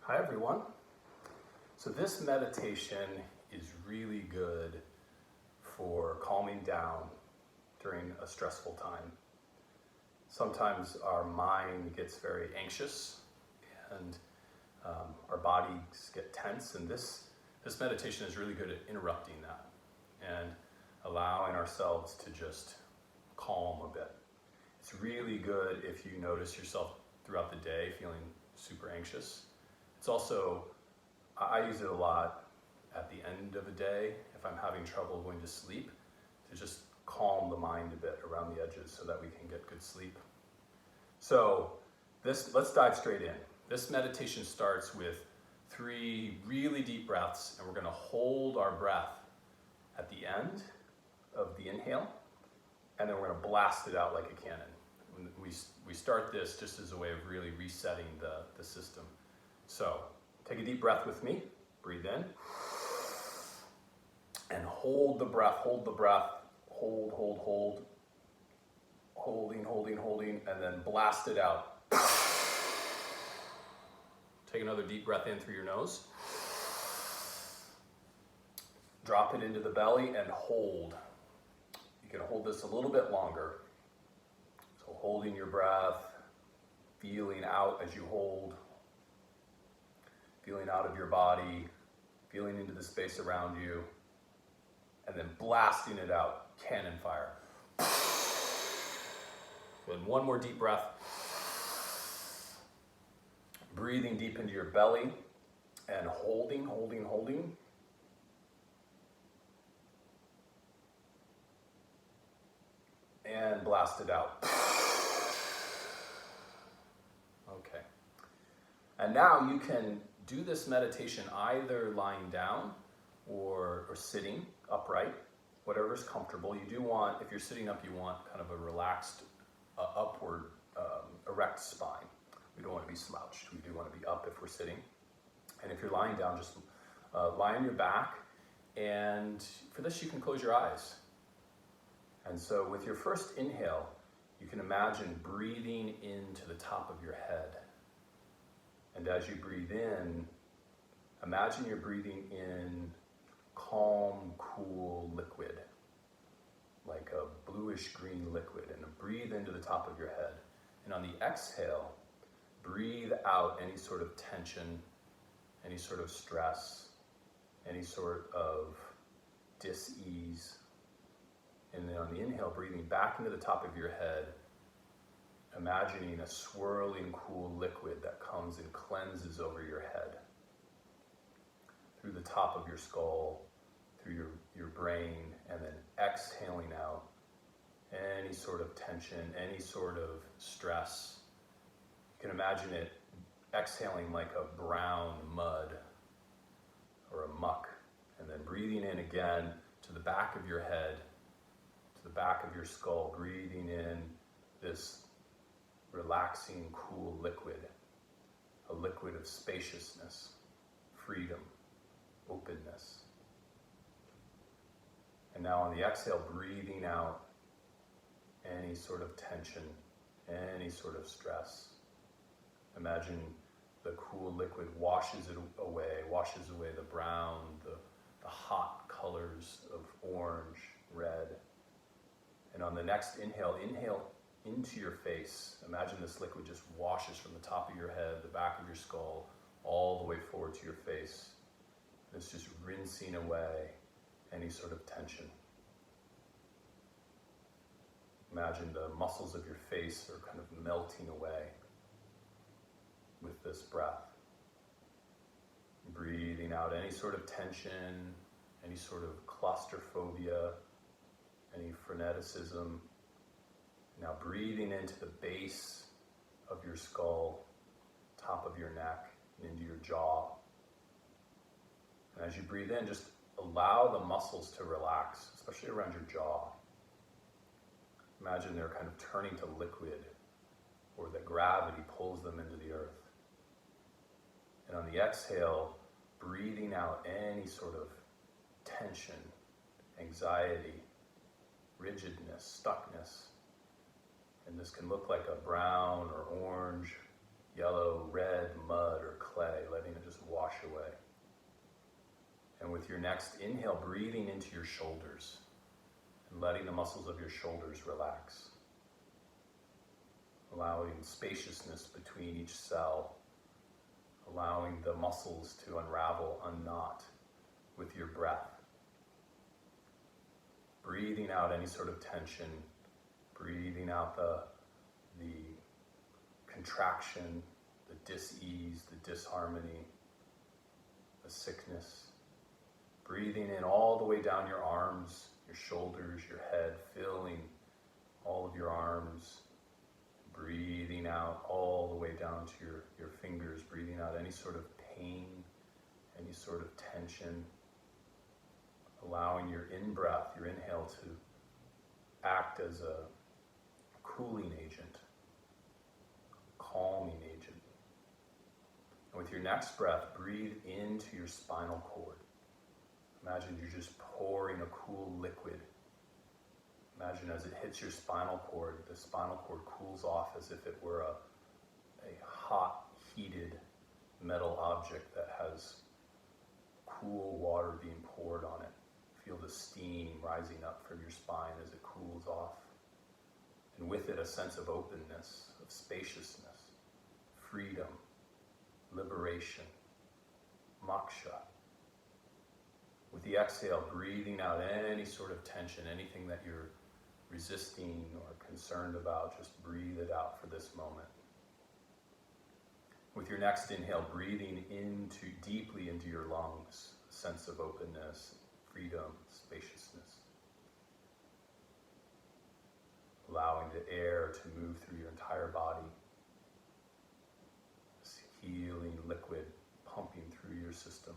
Hi everyone. So this meditation is really good for calming down during a stressful time. Sometimes our mind gets very anxious and our bodies get tense, and this meditation is really good at interrupting that and allowing ourselves to just calm a bit. It's really good if you notice yourself throughout the day feeling super anxious. It's also, I use it a lot at the end of a day if I'm having trouble going to sleep, to just calm the mind a bit around the edges so that we can get good sleep. So let's dive straight in. This meditation starts with 3 really deep breaths, and we're going to hold our breath at the end of the inhale, and then we're going to blast it out like a cannon. We start this just as a way of really resetting the system. So take a deep breath with me. Breathe in and hold the breath, hold, holding, and then blast it out. Take another deep breath in through your nose. Drop it into the belly and hold. You can hold this a little bit longer. So holding your breath, feeling out as you hold, feeling out of your body, feeling into the space around you, and then blasting it out, cannon fire. And one more deep breath. Breathing deep into your belly and holding. And blast it out. Okay. And now you can do this meditation either lying down or sitting upright, whatever is comfortable. You do want, if you're sitting up, you want kind of a relaxed, upward, erect spine. We don't want to be slouched. We do want to be up if we're sitting. And if you're lying down, just lie on your back. And for this, you can close your eyes. And so with your first inhale, you can imagine breathing into the top of your head. And as you breathe in, imagine you're breathing in calm, cool liquid, like a bluish green liquid, and breathe into the top of your head. And on the exhale, breathe out any sort of tension, any sort of stress, any sort of dis-ease. And then on the inhale, breathing back into the top of your head, imagining a swirling, cool liquid that comes and cleanses over your head, through the top of your skull, through your brain, and then exhaling out any sort of tension, any sort of stress. You can imagine it exhaling like a brown mud or a muck, and then breathing in again to the back of your head, to the back of your skull, breathing in this relaxing, cool liquid, a liquid of spaciousness, freedom, openness. And now on the exhale, breathing out any sort of tension, any sort of stress. Imagine the cool liquid washes away the brown, the hot colors of orange, red. And on the next inhale, inhale into your face. Imagine this liquid just washes from the top of your head, the back of your skull, all the way forward to your face. And it's just rinsing away any sort of tension. Imagine the muscles of your face are kind of melting away with this breath. Breathing out any sort of tension, any sort of claustrophobia, any freneticism. Now breathing into the base of your skull, top of your neck, and into your jaw. And as you breathe in, just allow the muscles to relax, especially around your jaw. Imagine they're kind of turning to liquid, or that gravity pulls them into the earth. And on the exhale, breathing out any sort of tension, anxiety, rigidness, stuckness. And this can look like a brown or orange, yellow, red mud or clay, letting it with your next inhale, breathing into your shoulders and letting the muscles of your shoulders relax. Allowing spaciousness between each cell, allowing the muscles to unravel, unknot with your breath. Breathing out any sort of tension, breathing out the contraction, the dis-ease, the disharmony, the sickness. Breathing in all the way down your arms, your shoulders, your head, filling all of your arms. Breathing out all the way down to your fingers, breathing out any sort of pain, any sort of tension. Allowing your in-breath, your inhale, to act as a cooling agent, calming agent. And with your next breath, breathe into your spinal cord. Imagine you're just pouring a cool liquid. Imagine as it hits your spinal cord, the spinal cord cools off as if it were a hot, heated metal object that has cool water being poured on it. Feel the steam rising up from your spine as it cools off. And with it, a sense of openness, of spaciousness, freedom, liberation, moksha. With the exhale, breathing out any sort of tension, anything that you're resisting or concerned about, just breathe it out for this moment. With your next inhale, breathing deeply into your lungs, a sense of openness, freedom, spaciousness. Allowing the air to move through your entire body. This healing liquid pumping through your system.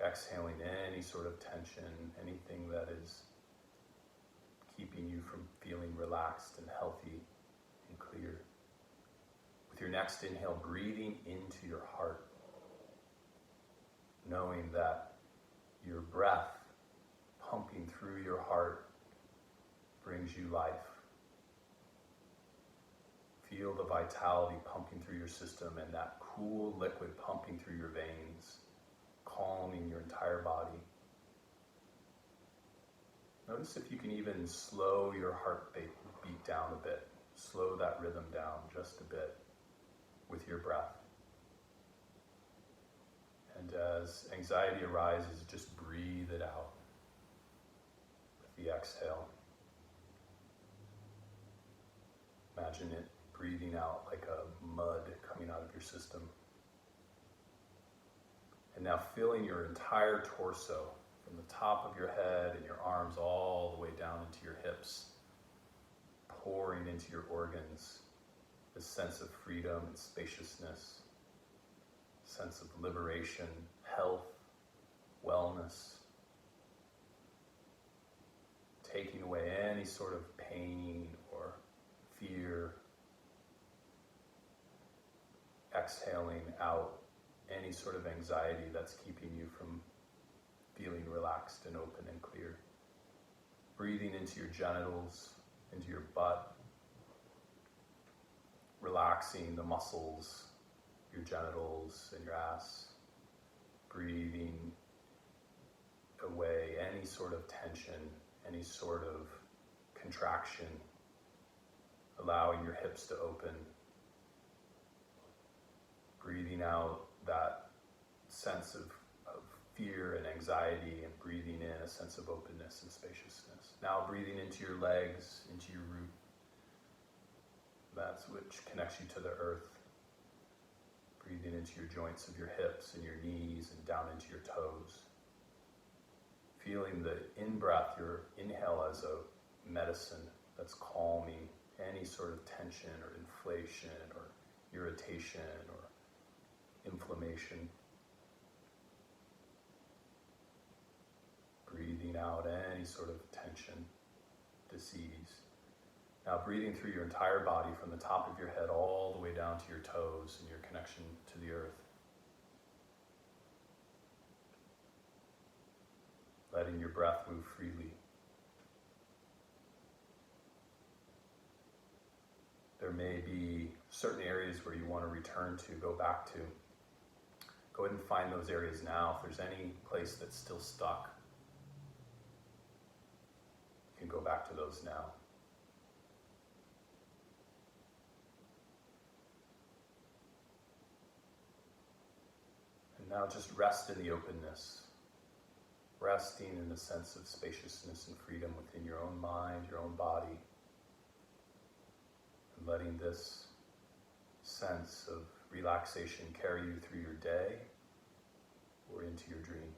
Exhaling any sort of tension, anything that is keeping you from feeling relaxed and healthy and clear. With your next inhale, breathing into your heart, knowing that your breath pumping through your heart brings you life. Feel the vitality pumping through your system and that cool liquid pumping through your veins, calming your entire body. Notice if you can even slow your heartbeat down a bit. Slow that rhythm down just a bit with your breath. And as anxiety arises, just breathe it out with the exhale. Imagine it breathing out like a mud coming out of your system. And now filling your entire torso, from the top of your head and your arms all the way down into your hips, pouring into your organs this sense of freedom and spaciousness, sense of liberation, health, wellness, taking away any sort of pain or fear, exhaling out any sort of anxiety that's keeping you from feeling relaxed and open and clear. Breathing into your genitals, into your butt, relaxing the muscles, your genitals and your ass. Breathing away any sort of tension, any sort of contraction, allowing your hips to open. Breathing out that sense of fear and anxiety, and breathing in a sense of openness and spaciousness. Now breathing into your legs, into your root. That's which connects you to the earth. Breathing into your joints of your hips and your knees and down into your toes. Feeling the in-breath, your inhale as a medicine that's calming any sort of tension or inflation or irritation or inflammation. Breathing out any sort of tension, disease. Now breathing through your entire body from the top of your head all the way down to your toes and your connection to the earth. Letting your breath move freely. There may be certain areas where you want to return to, go back to. Go ahead and find those areas now. If there's any place that's still stuck, you can go back to those now. And now just rest in the openness. Resting in the sense of spaciousness and freedom within your own mind, your own body. And letting this sense of relaxation carry you through your day or into your dream.